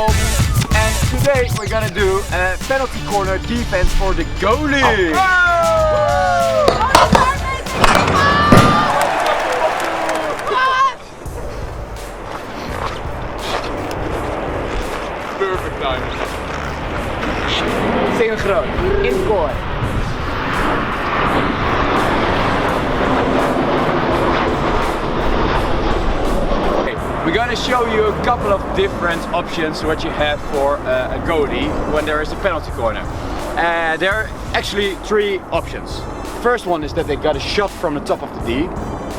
home. And today we're gonna do a penalty corner defense for the goalie. Perfect timing. Synchroon, in core. We're gonna show you a couple of different options what you have for a goalie when there is a penalty corner. There are actually three options. First one is that they got a shot from the top of the D.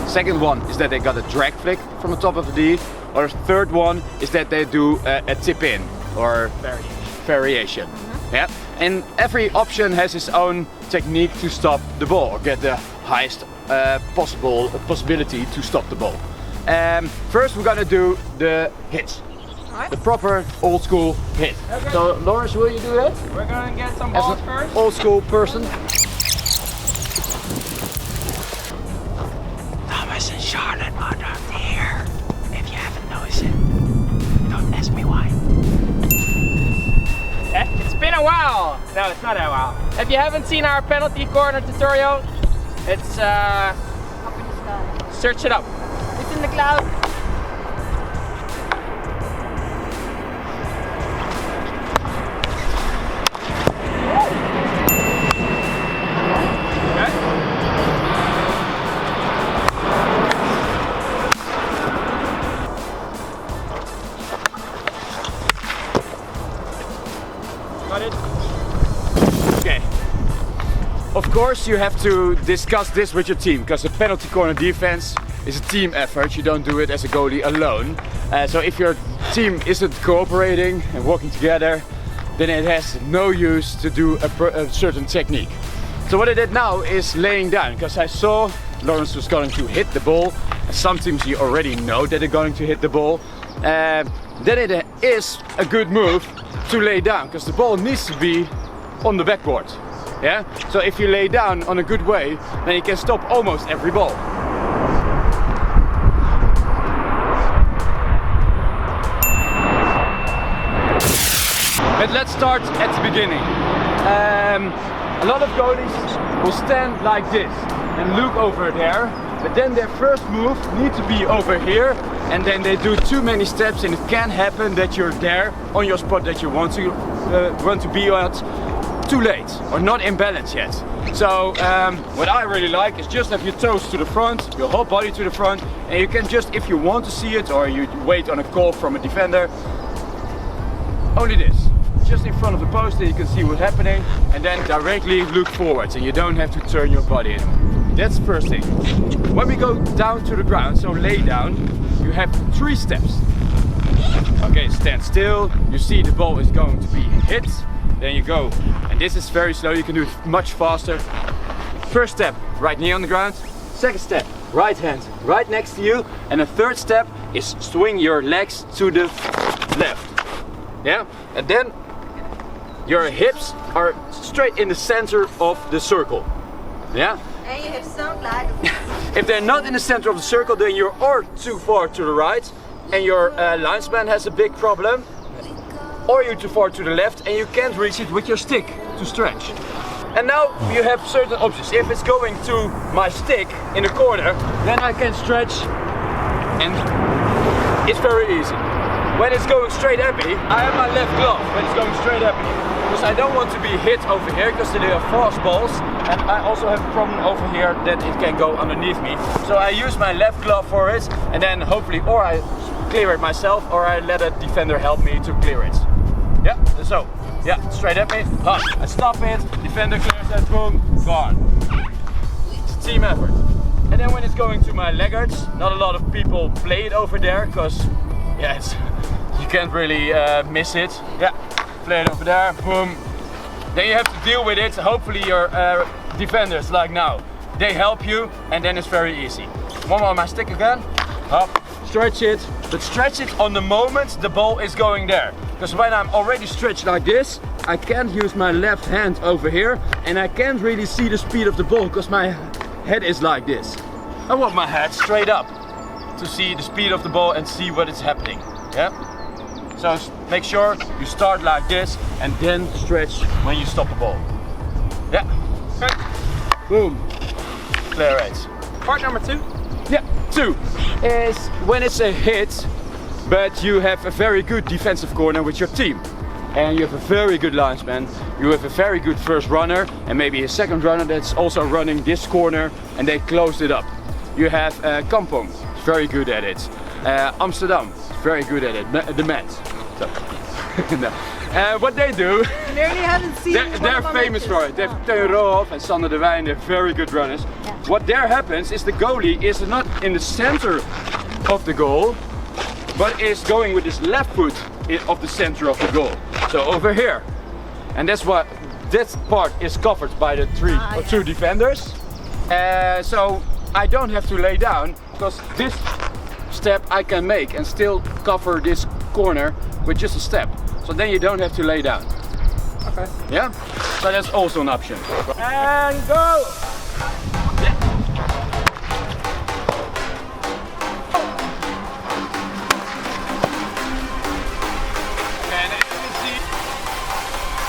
Second one is that they got a drag flick from the top of the D. Or third one is that they do a tip in or variation. Yeah. And every option has its own technique to stop the ball or get the highest possibility to stop the ball. First we're gonna do the hits. Right. The proper old school hit. Okay. So Lawrence, will you do that? We're gonna get some balls first. Old school person. Thomas and Charlotte are not here. If you haven't noticed it, don't ask me why. It's been a while. No, it's not a while. If you haven't seen our penalty corner tutorial, it's Up in the sky. search it up. It's in the cloud. Okay. Of course you have to discuss this with your team because the penalty corner defense is a team effort. You don't do it as a goalie alone. So if your team isn't cooperating and working together, then it has no use to do a certain technique. So what I did now is laying down because I saw Lawrence was going to hit the ball. Some teams you already know that they're going to hit the ball. Then it is a good move to lay down because the ball needs to be on the backboard. Yeah? So if you lay down on a good way, then you can stop almost every ball. But let's start at the beginning. A lot of goalies will stand like this and look over there, but then their first move needs to be over here, and then they do too many steps, and it can happen that you're there on your spot that you want to be at too late or not in balance yet. So what I really like is just have your toes to the front, your whole body to the front, and you can just, if you want to see it or you wait on a call from a defender, only this. Just in front of the post and you can see what's happening, and then directly look forwards and you don't have to turn your body anymore. That's the first thing. When we go down to the ground, so lay down, you have 3 steps. Okay, stand still, you see the ball is going to be hit, then you go, and this is very slow, you can do it much faster. First step, right knee on the ground. Second step, right hand right next to you, and the third step is swing your legs to the left. Yeah, and then your hips are straight in the center of the circle. Yeah? And you have sound like. If they're not in the center of the circle, then you're or too far to the right and your linesman has a big problem, or you're too far to the left and you can't reach it with your stick to stretch. And now you have certain options. If it's going to my stick in the corner, then I can stretch and it's very easy. When it's going straight at me, I have my left glove when it's going straight at me. Because I don't want to be hit over here because they are fast balls, and I also have a problem over here that it can go underneath me. So I use my left glove for it, and then hopefully or I clear it myself or I let a defender help me to clear it. Yeah, so, yeah, straight at me, I stop it, defender clears it, boom, gone. It's a team effort. And then when it's going to my laggards, not a lot of people play it over there because yeah, you can't really miss it. Yeah, play it over there, boom. Then you have to deal with it. Hopefully your defenders, like now, they help you, and then it's very easy. One more on my stick again. Up, stretch it, but stretch it on the moment the ball is going there. Because when I'm already stretched like this, I can't use my left hand over here, and I can't really see the speed of the ball because my head is like this. I want my head straight up to see the speed of the ball and see what is happening. Yeah. So make sure you start like this and then stretch when you stop the ball. Yeah. Okay. Boom. Clear race. Part number 2. Yeah. 2 is when it's a hit, but you have a very good defensive corner with your team. And you have a very good linesman, you have a very good first runner and maybe a second runner that's also running this corner and they closed it up. You have Kampong, very good at it. Amsterdam, very good at it, the Mets. So, no. What they do, Clearly haven't seen they're famous for it. They have Teun Roohoff and Sander de Wijn, they're very good runners. Yeah. What there happens is the goalie is not in the center of the goal, but is going with his left foot of the center of the goal. So over here. And that's what this part is covered by the two defenders. So I don't have to lay down because this step I can make and still cover this corner with just a step. So then you don't have to lay down. Okay. Yeah? So that's also an option. And go!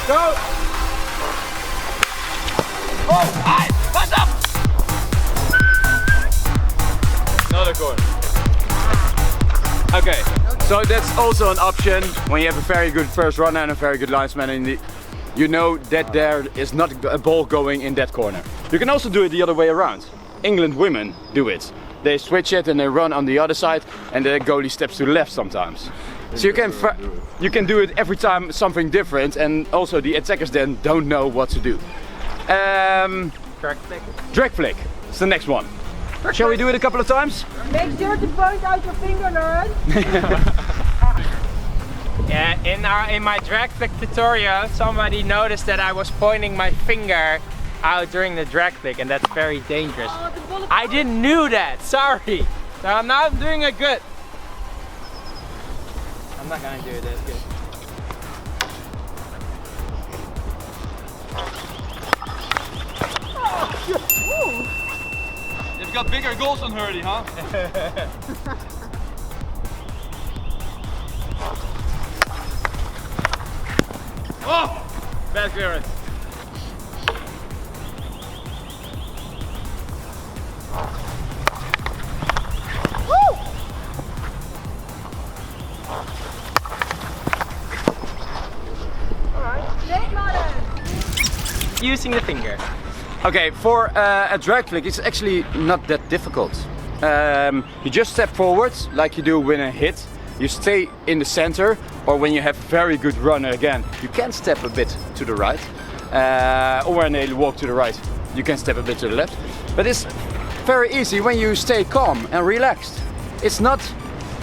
Go! Oh! Hi! What's up? Another corner. Okay, so that's also an option when you have a very good first runner and a very good linesman and you know that there is not a ball going in that corner. You can also do it the other way around. England women do it. They switch it and they run on the other side and the goalie steps to the left sometimes. So you can do it every time something different and also the attackers then don't know what to do. Drag flick. Drag flick, it's the next one. Shall we do it a couple of times? Make sure to point out your finger, Lauren. Yeah, in my drag flick tutorial, somebody noticed that I was pointing my finger out during the drag flick, and that's very dangerous. I didn't knew that. Sorry. So now I'm doing it good. I'm not gonna do this good. You've got bigger goals on Hurdy, huh? Oh! Bad clearance. Using the finger. Okay, for a drag flick, it's actually not that difficult. You just step forward, like you do when a hit. You stay in the center, or when you have very good runner again, you can step a bit to the right. Or when they walk to the right, you can step a bit to the left. But it's very easy when you stay calm and relaxed. It's not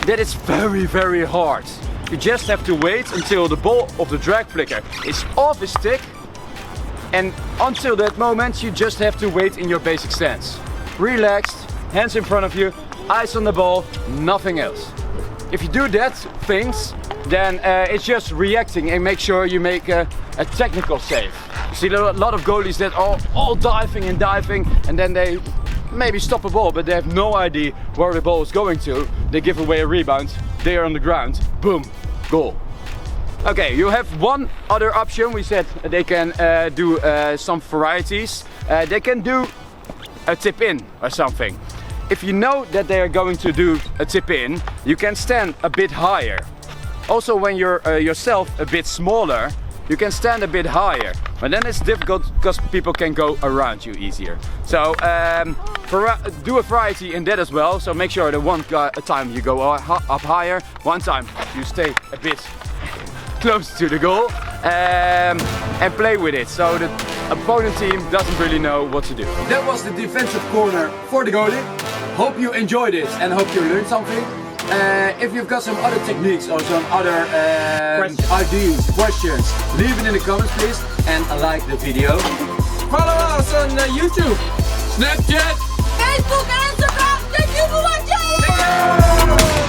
that it's very, very hard. You just have to wait until the ball of the drag flicker is off his stick. And until that moment, you just have to wait in your basic stance. Relaxed, hands in front of you, eyes on the ball, nothing else. If you do that things, then it's just reacting and make sure you make a technical save. You see a lot of goalies that are all diving and then they maybe stop a ball, but they have no idea where the ball is going to. They give away a rebound, they are on the ground, boom, goal. Okay, you have one other option. We said they can do some varieties. They can do a tip in or something. If you know that they are going to do a tip in, you can stand a bit higher. Also when you're yourself a bit smaller, you can stand a bit higher. But then it's difficult because people can go around you easier. So do a variety in that as well. So make sure that one time you go up higher, one time you stay a bit close to the goal and play with it so the opponent team doesn't really know what to do. That was the defensive corner for the goalie. Hope you enjoyed it and hope you learned something. If you've got some other techniques or some other ideas, questions, leave it in the comments please and like the video. Follow us on YouTube, Snapchat, Facebook and Instagram. Thank you for watching!